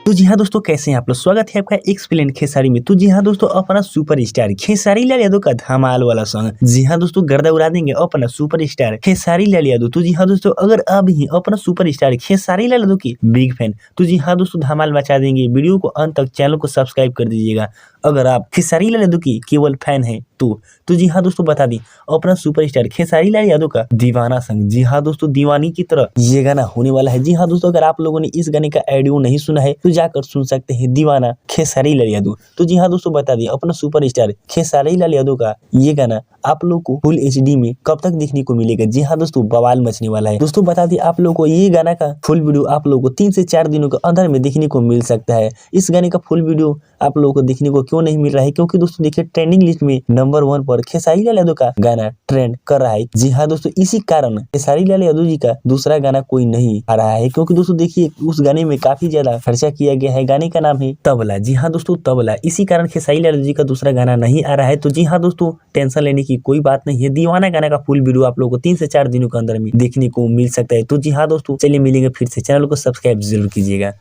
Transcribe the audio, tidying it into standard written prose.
तो जी हाँ दोस्तों, कैसे हैं आप लोग। स्वागत है आपका एक्सप्लेन खेसारी में। तो जी हाँ दोस्तों, अपना सुपर स्टार खेसारी लाल यादव का धमाल वाला सॉन्ग, जी हाँ दोस्तों, गर्दा उड़ा देंगे अपना सुपर स्टार खेसारी लाल यादव। तो जी हाँ दोस्तों, अगर आप ही अपना सुपर स्टार खेसारी लाल यादव की बिग फैन, तो जी हाँ दोस्तों, धमाल मचा देंगे। वीडियो को अंत तक, चैनल को सब्सक्राइब कर दीजिएगा। अगर आप खेसारी लाल यादव की केवल फैन है तो जी हाँ दोस्तों, बता दी अपना सुपरस्टार खेसारी लाल यादव का दीवाना संग, जी हाँ दोस्तों, दीवानी की तरह ये गाना होने वाला है। जी हाँ दोस्तों, अगर आप लोगों ने इस गाने का ऑडियो नहीं सुना है तो जाकर सुन सकते हैं, दीवाना खेसारी लाल यादव। तो जी हाँ दोस्तों, बता दी अपना सुपरस्टार खेसारी लाल यादव का ये गाना आप लोग को फुल HD में कब तक देखने को मिलेगा। जी हाँ दोस्तों, बवाल मचने वाला है। दोस्तों बता दी आप लोग को ये गाना का फुल वीडियो आप लोग को 3 से 4 दिनों के अंदर में देखने को मिल सकता है। इस गाने का फुल वीडियो आप लोगों को देखने को क्यों नहीं मिल रहा है, क्योंकि दोस्तों देखिए, ट्रेंडिंग लिस्ट में नंबर 1 पर खेसारी लाल यादव का गाना ट्रेंड कर रहा है। जी हाँ दोस्तों, इसी कारण खेसारी लाल यादव जी का दूसरा गाना कोई नहीं आ रहा है, क्योंकि दोस्तों देखिए, उस गाने में काफी ज्यादा खर्चा किया गया है। गाने का नाम है तबला। जी हाँ दोस्तों, तबला। इसी कारण खेसारी लाल यादव जी का दूसरा गाना नहीं आ रहा है। तो जी हाँ दोस्तों, टेंशन लेने की कोई बात नहीं है। दीवाना गाना का फुल वीडियो आप लोगों को 3 से 4 दिनों के अंदर में देखने को मिल सकता है। तो जी हाँ दोस्तों, चलिए मिलेंगे फिर से। चैनल को सब्सक्राइब जरूर कीजिएगा।